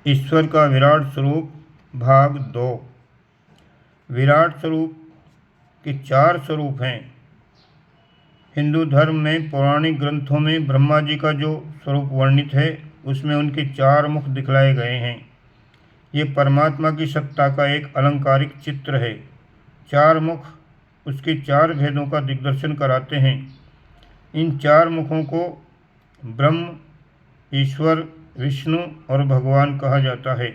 ईश्वर का विराट स्वरूप भाग 2। विराट स्वरूप के 4 स्वरूप हैं। हिंदू धर्म में पौराणिक ग्रंथों में ब्रह्मा जी का जो स्वरूप वर्णित है उसमें उनके 4 मुख दिखलाए गए हैं। ये परमात्मा की सत्ता का एक अलंकारिक चित्र है। 4 मुख उसके 4 भेदों का दिग्दर्शन कराते हैं। इन 4 मुखों को ब्रह्म, ईश्वर, विष्णु और भगवान कहा जाता है।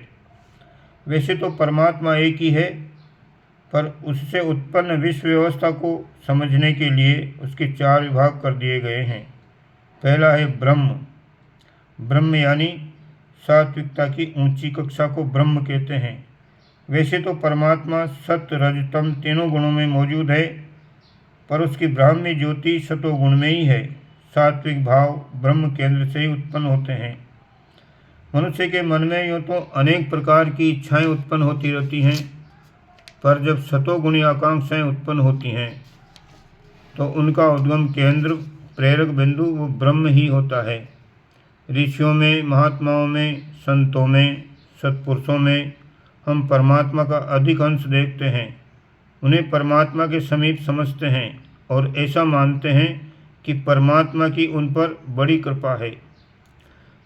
वैसे तो परमात्मा एक ही है, पर उससे उत्पन्न विश्व व्यवस्था को समझने के लिए उसके 4 विभाग कर दिए गए हैं। पहला है ब्रह्म। ब्रह्म यानी सात्विकता की ऊंची कक्षा को ब्रह्म कहते हैं। वैसे तो परमात्मा सत्य, रज, तम तीनों गुणों में मौजूद है, पर उसकी ब्राह्मी ज्योति सतोगुण में ही है। सात्विक भाव ब्रह्म केंद्र से ही उत्पन्न होते हैं। मनुष्य के मन में यूँ तो अनेक प्रकार की इच्छाएं उत्पन्न होती रहती हैं, पर जब सतोगुणी आकांक्षाएं उत्पन्न होती हैं तो उनका उद्गम केंद्र, प्रेरक बिंदु वो ब्रह्म ही होता है। ऋषियों में, महात्माओं में, संतों में, सत्पुरुषों में हम परमात्मा का अधिक अंश देखते हैं। उन्हें परमात्मा के समीप समझते हैं और ऐसा मानते हैं कि परमात्मा की उन पर बड़ी कृपा है।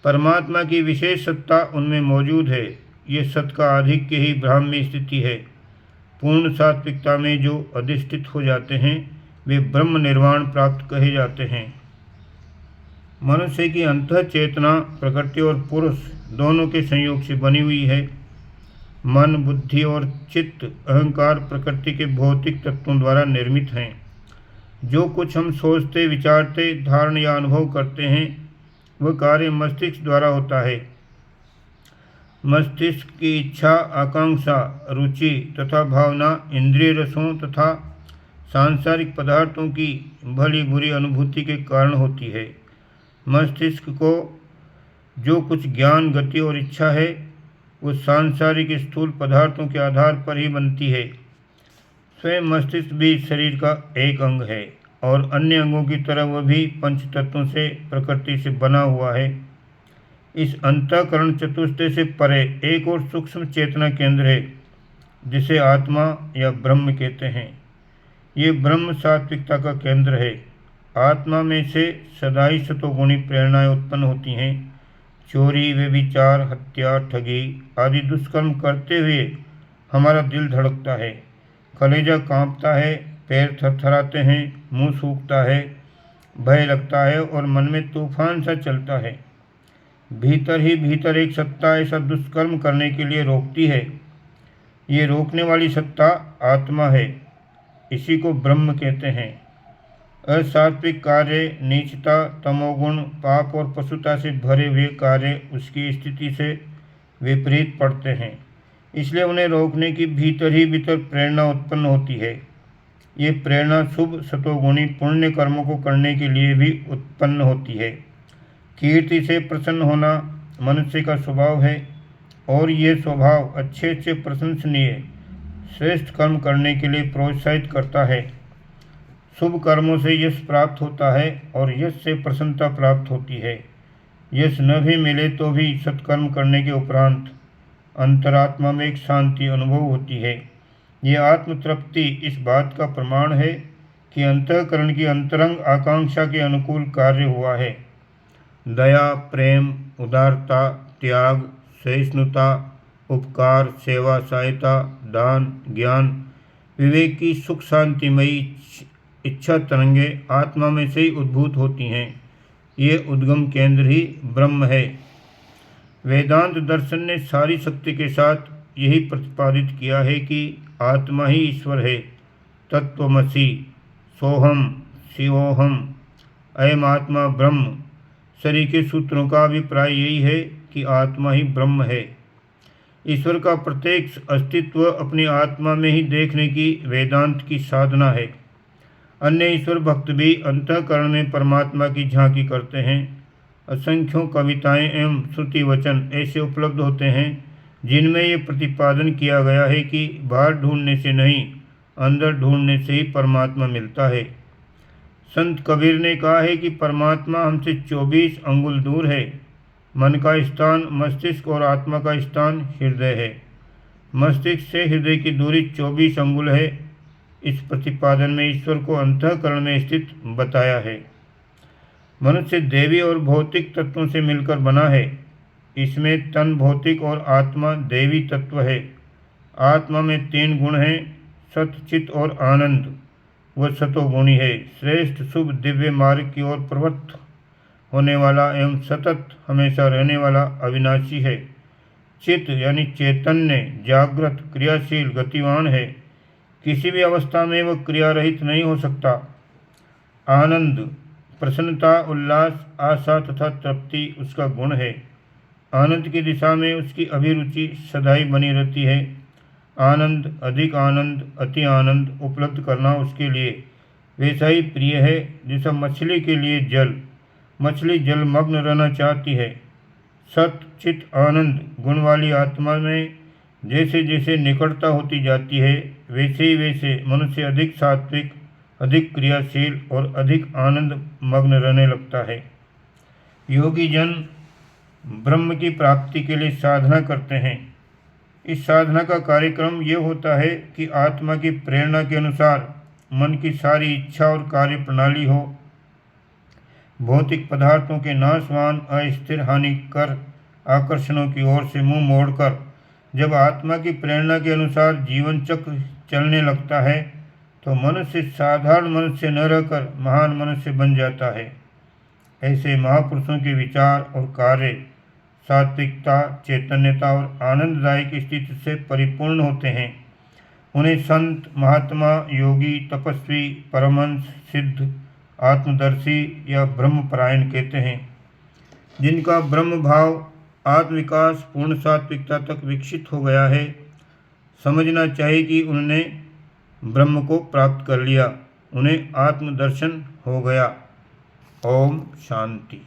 परमात्मा की विशेष सत्ता उनमें मौजूद है। ये सत का आधिक्य ही ब्राह्मी स्थिति है। पूर्ण सात्विकता में जो अधिष्ठित हो जाते हैं वे ब्रह्म निर्वाण प्राप्त कहे जाते हैं। मनुष्य की अंतः चेतना प्रकृति और पुरुष दोनों के संयोग से बनी हुई है। मन, बुद्धि और चित्त, अहंकार प्रकृति के भौतिक तत्वों द्वारा निर्मित हैं। जो कुछ हम सोचते, विचारते, धारण या अनुभव करते हैं वह कार्य मस्तिष्क द्वारा होता है। मस्तिष्क की इच्छा, आकांक्षा, रुचि तथा भावना इंद्रिय रसों तथा सांसारिक पदार्थों की भली बुरी अनुभूति के कारण होती है। मस्तिष्क को जो कुछ ज्ञान, गति और इच्छा है वो सांसारिक स्थूल पदार्थों के आधार पर ही बनती है। स्वयं मस्तिष्क भी शरीर का एक अंग है और अन्य अंगों की तरह वह भी पंच तत्वों से, प्रकृति से बना हुआ है। इस अंतःकरण चतुष्टय से परे एक और सूक्ष्म चेतना केंद्र है जिसे आत्मा या ब्रह्म कहते हैं। ये ब्रह्म सात्विकता का केंद्र है। आत्मा में से सदा ही सतोगुणी प्रेरणाएं उत्पन्न होती हैं। चोरी, व्यभिचार, हत्या, ठगी आदि दुष्कर्म करते हुए हमारा दिल धड़कता है, कलेजा कांपता है, पैर थरथराते हैं, मुंह सूखता है, भय लगता है और मन में तूफान सा चलता है। भीतर ही भीतर एक सत्ता ऐसा दुष्कर्म करने के लिए रोकती है। ये रोकने वाली सत्ता आत्मा है। इसी को ब्रह्म कहते हैं। असात्विक कार्य, नीचता, तमोगुण, पाप और पशुता से भरे हुए कार्य उसकी स्थिति से विपरीत पड़ते हैं। इसलिए उन्हें रोकने की भीतर ही भीतर प्रेरणा उत्पन्न होती है। ये प्रेरणा शुभ सतोगुणी पुण्य कर्मों को करने के लिए भी उत्पन्न होती है। कीर्ति से प्रसन्न होना मनुष्य का स्वभाव है और ये स्वभाव अच्छे अच्छे प्रशंसनीय श्रेष्ठ कर्म करने के लिए प्रोत्साहित करता है। शुभ कर्मों से यश प्राप्त होता है और यश से प्रसन्नता प्राप्त होती है। यश न भी मिले तो भी सत्कर्म करने के उपरांत अंतरात्मा में एक शांति अनुभव होती है। ये आत्मतृप्ति इस बात का प्रमाण है कि अंतःकरण की अंतरंग आकांक्षा के अनुकूल कार्य हुआ है। दया, प्रेम, उदारता, त्याग, सहिष्णुता, उपकार, सेवा, सहायता, दान, ज्ञान, विवेक की सुख शांतिमयी इच्छा तरंगे आत्मा में से ही उद्भूत होती हैं। ये उद्गम केंद्र ही ब्रह्म है। वेदांत दर्शन ने सारी शक्ति के साथ यही प्रतिपादित किया है कि आत्मा ही ईश्वर है। तत्त्वमसि, सोहम, शिवोहम, अयम आत्मा ब्रह्म। शरीर के सूत्रों का अभिप्राय यही है कि आत्मा ही ब्रह्म है। ईश्वर का प्रत्येक अस्तित्व अपनी आत्मा में ही देखने की वेदांत की साधना है। अन्य ईश्वर भक्त भी अंतःकरण में परमात्मा की झांकी करते हैं। असंख्यों कविताएं एवं श्रुति वचन ऐसे उपलब्ध होते हैं जिनमें ये प्रतिपादन किया गया है कि बाहर ढूंढने से नहीं, अंदर ढूंढने से ही परमात्मा मिलता है। संत कबीर ने कहा है कि परमात्मा हमसे 24 अंगुल दूर है। मन का स्थान मस्तिष्क और आत्मा का स्थान हृदय है। मस्तिष्क से हृदय की दूरी 24 अंगुल है। इस प्रतिपादन में ईश्वर को अंतःकरण में स्थित बताया है। मनुष्य देवी और भौतिक तत्वों से मिलकर बना है। इसमें तन भौतिक और आत्मा देवी तत्व है। आत्मा में 3 गुण हैं, सत, चित और आनंद। वह सतोगुणी है, श्रेष्ठ शुभ दिव्य मार्ग की ओर प्रवृत्त होने वाला एवं सतत हमेशा रहने वाला अविनाशी है। चित्त यानी चैतन्य जागृत क्रियाशील गतिवान है। किसी भी अवस्था में वह क्रिया रहित नहीं हो सकता। आनंद प्रसन्नता, उल्लास, आशा तथा तृप्ति उसका गुण है। आनंद की दिशा में उसकी अभिरुचि सदाई बनी रहती है। आनंद, अधिक आनंद, अति आनंद उपलब्ध करना उसके लिए वैसा ही प्रिय है जैसा मछली के लिए जल। मछली जलमग्न रहना चाहती है। सत, चित, आनंद गुण वाली आत्मा में जैसे जैसे निकटता होती जाती है वैसे ही वैसे मनुष्य अधिक सात्विक, अधिक क्रियाशील और अधिक आनंद मग्न रहने लगता है। योगी जन ब्रह्म की प्राप्ति के लिए साधना करते हैं। इस साधना का कार्यक्रम ये होता है कि आत्मा की प्रेरणा के अनुसार मन की सारी इच्छा और कार्य प्रणाली हो। भौतिक पदार्थों के नाशवान अस्थिर हानिकर आकर्षणों की ओर से मुंह मोड़कर जब आत्मा की प्रेरणा के अनुसार जीवन चक्र चलने लगता है तो मनुष्य साधारण मनुष्य न रहकर महान मनुष्य बन जाता है। ऐसे महापुरुषों के विचार और कार्य सात्विकता, चैतन्यता और आनंददायक स्थिति से परिपूर्ण होते हैं। उन्हें संत, महात्मा, योगी, तपस्वी, परमहंस, सिद्ध, आत्मदर्शी या ब्रह्मपरायण कहते हैं। जिनका ब्रह्म भाव आत्मविकास पूर्ण सात्विकता तक विकसित हो गया है, समझना चाहिए कि उन्होंने ब्रह्म को प्राप्त कर लिया, उन्हें आत्मदर्शन हो गया। ओम शांति।